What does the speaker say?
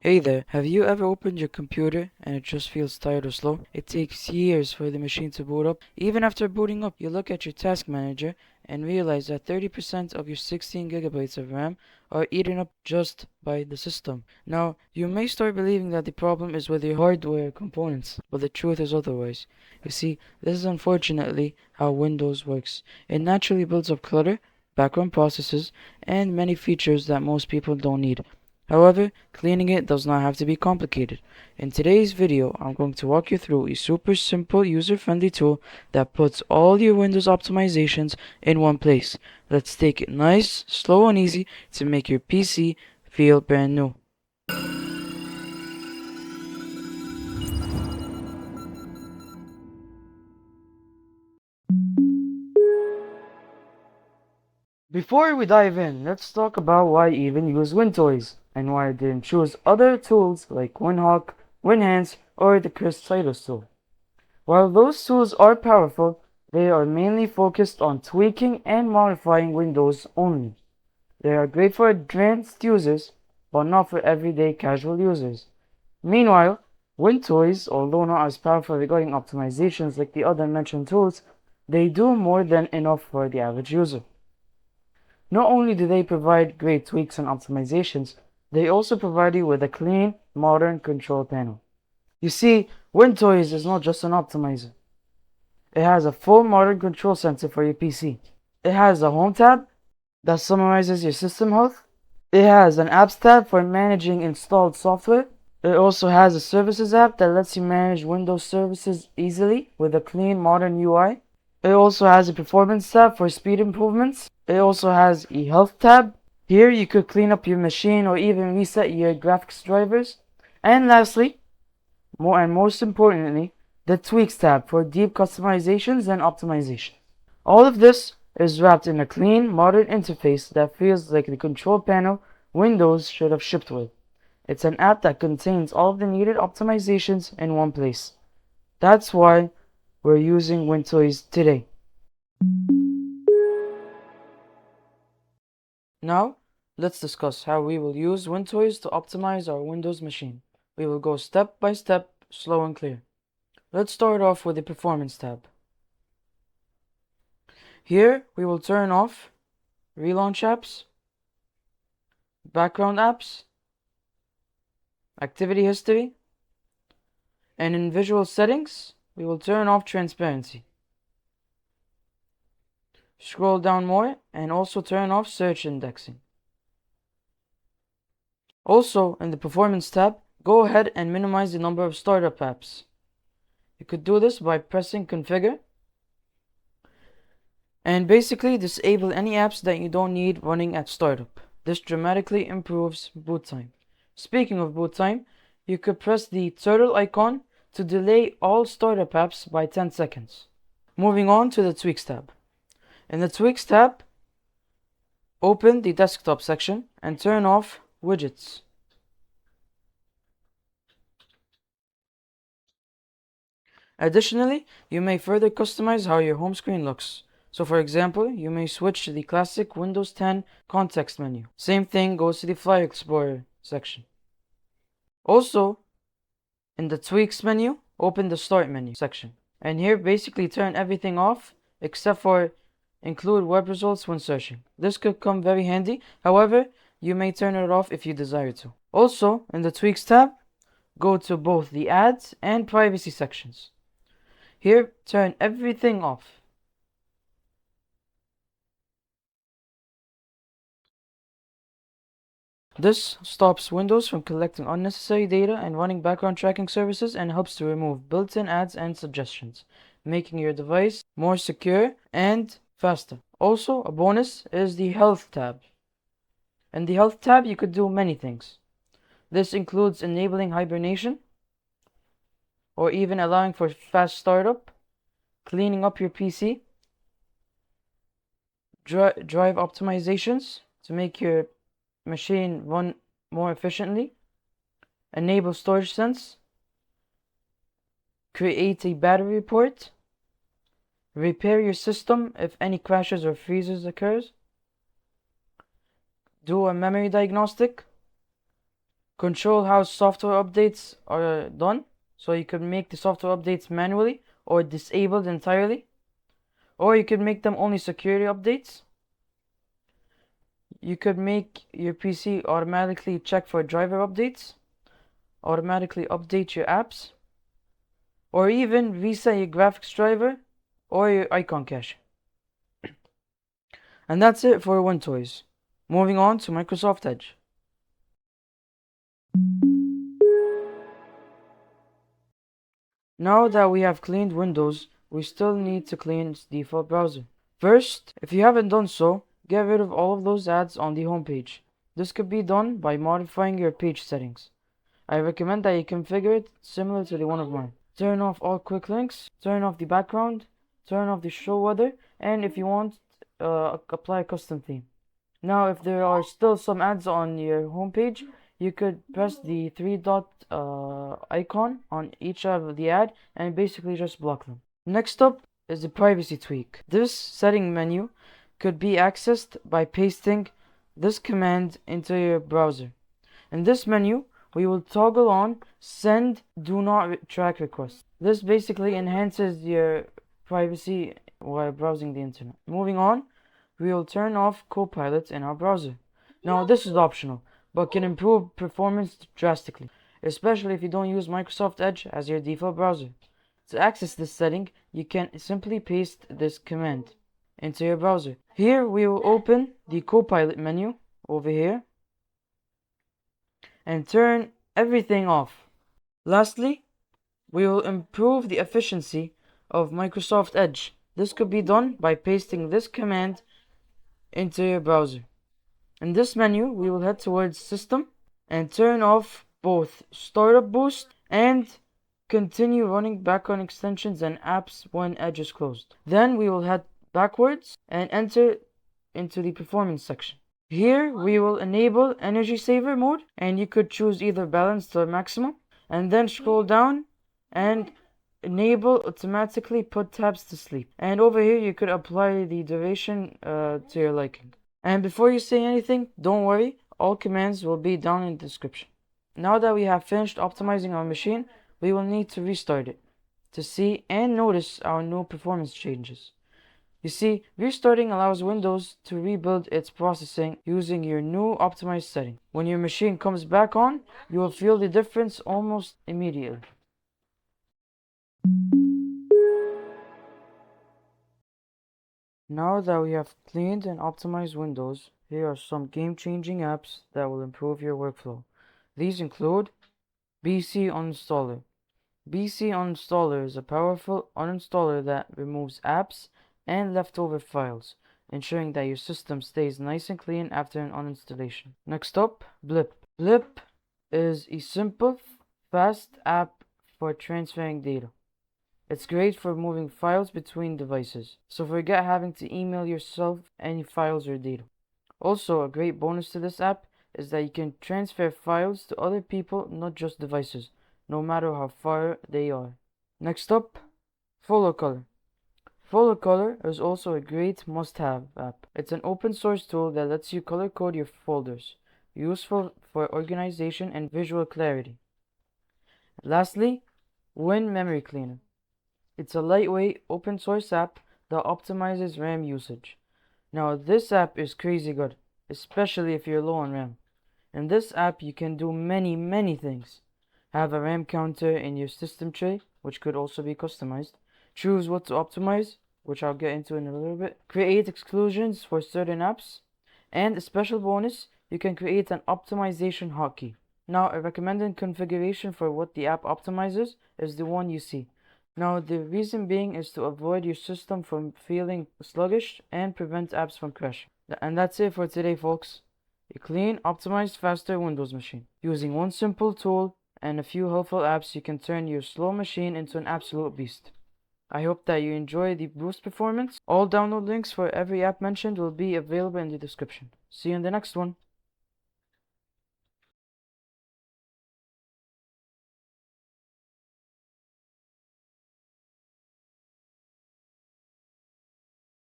Hey there, have you ever opened your computer and it just feels tired or slow? It takes years for the machine to boot up. Even after booting up, you look at your task manager and realize that 30% of your 16 gigabytes of RAM are eaten up just by the system. Now, you may start believing that the problem is with your hardware components, but the truth is otherwise. You see, this is unfortunately how Windows works. It naturally builds up clutter, background processes, and many features that most people don't need. However, cleaning it does not have to be complicated. In today's video, I'm going to walk you through a super simple user-friendly tool that puts all your Windows optimizations in one place. Let's take it nice, slow and easy to make your PC feel brand new. Before we dive in, let's talk about why I even use Wintoys and why I didn't choose other tools like WinHawk, WinHands, or the Chris Citus tool. While those tools are powerful, they are mainly focused on tweaking and modifying Windows only. They are great for advanced users, but not for everyday casual users. Meanwhile, Wintoys, although not as powerful regarding optimizations like the other mentioned tools, they do more than enough for the average user. Not only do they provide great tweaks and optimizations, they also provide you with a clean, modern control panel. You see, Wintoys is not just an optimizer. It has a full modern control center for your PC. It has a home tab that summarizes your system health. It has an apps tab for managing installed software. It also has a services app that lets you manage Windows services easily with a clean modern UI. It also has a performance tab for speed improvements. It also has a health tab. Here you could clean up your machine or even reset your graphics drivers. And lastly, most importantly, the Tweaks tab for deep customizations and optimizations. All of this is wrapped in a clean, modern interface that feels like the control panel Windows should have shipped with. It's an app that contains all of the needed optimizations in one place. That's why we're using Wintoys today. Now, let's discuss how we will use Wintoys to optimize our Windows machine. We will go step by step, slow and clear. Let's start off with the Performance tab. Here, we will turn off Relaunch Apps, Background Apps, Activity History, and in Visual Settings, we will turn off Transparency. Scroll down more and also turn off Search Indexing. Also, in the Performance tab, go ahead and minimize the number of startup apps. You could do this by pressing Configure and basically disable any apps that you don't need running at startup. This dramatically improves boot time. Speaking of boot time, you could press the turtle icon to delay all startup apps by 10 seconds. Moving on to the Tweaks tab. In the Tweaks tab, open the desktop section and turn off widgets. Additionally, you may further customize how your home screen looks. So for example, you may switch to the classic Windows 10 context menu. Same thing goes to the File Explorer section. Also, in the Tweaks menu, open the Start menu section. And here basically turn everything off except for include web results when searching. This could come very handy. However, you may turn it off if you desire to. Also, in the Tweaks tab, go to both the Ads and Privacy sections. Here, turn everything off. This stops Windows from collecting unnecessary data and running background tracking services and helps to remove built-in ads and suggestions, making your device more secure and faster. Also, a bonus is the Health tab. In the Health tab, you could do many things. This includes enabling hibernation, or even allowing for fast startup, cleaning up your PC, drive optimizations to make your machine run more efficiently, enable storage sense, create a battery report, repair your system if any crashes or freezes occurs, do a memory diagnostic, control how software updates are done. So you could make the software updates manually or disabled entirely. Or you could make them only security updates. You could make your PC automatically check for driver updates, automatically update your apps, or even reset your graphics driver or your icon cache. And that's it for Wintoys. Moving on to Microsoft Edge. Now that we have cleaned Windows, we still need to clean its default browser. First, if you haven't done so, get rid of all of those ads on the homepage. This could be done by modifying your page settings. I recommend that you configure it similar to the one of mine. Turn off all quick links, turn off the background, turn off the show weather, and if you want, apply a custom theme. Now, if there are still some ads on your homepage, you could press the three dot icon on each of the ad and basically just block them. Next up is the privacy tweak. This setting menu could be accessed by pasting this command into your browser. In this menu, we will toggle on send do not track requests. This basically enhances your privacy while browsing the internet. Moving on, we will turn off Copilot in our browser. Now, this is optional, but can improve performance drastically, especially if you don't use Microsoft Edge as your default browser. To access this setting, you can simply paste this command into your browser. Here, we will open the Copilot menu over here and turn everything off. Lastly, we will improve the efficiency of Microsoft Edge. This could be done by pasting this command into your browser. In this menu, we will head towards System and turn off both Startup Boost and continue running background extensions and apps when Edge is closed. Then we will head backwards and enter into the performance section. Here we will enable energy saver mode, and you could choose either balanced or maximum, and then scroll down and enable automatically put tabs to sleep. And over here you could apply the duration to your liking. And before you say anything, don't worry, all commands will be down in the description. Now that we have finished optimizing our machine, we will need to restart it to see and notice our new performance changes. You see, restarting allows Windows to rebuild its processing using your new optimized setting. When your machine comes back on, you will feel the difference almost immediately. Now that we have cleaned and optimized Windows, here are some game-changing apps that will improve your workflow. These include BC Uninstaller. BC Uninstaller is a powerful uninstaller that removes apps and leftover files, ensuring that your system stays nice and clean after an uninstallation. Next up, Blip. Blip is a simple, fast app for transferring data. It's great for moving files between devices, so forget having to email yourself any files or data. Also, a great bonus to this app is that you can transfer files to other people, not just devices, no matter how far they are. Next up, Follow Color. Follow Color is also a great must-have app. It's an open source tool that lets you color code your folders, useful for organization and visual clarity. Lastly, Win Memory Cleaner. It's a lightweight open source app that optimizes RAM usage. Now, this app is crazy good, especially if you're low on RAM. In this app, you can do many things. Have a RAM counter in your system tray, which could also be customized. Choose what to optimize, which I'll get into in a little bit. Create exclusions for certain apps. And a special bonus, you can create an optimization hotkey. Now, a recommended configuration for what the app optimizes is the one you see. Now, the reason being is to avoid your system from feeling sluggish and prevent apps from crashing. And that's it for today, folks. A clean, optimized, faster Windows machine. Using one simple tool and a few helpful apps, you can turn your slow machine into an absolute beast. I hope that you enjoy the boost performance. All download links for every app mentioned will be available in the description. See you in the next one.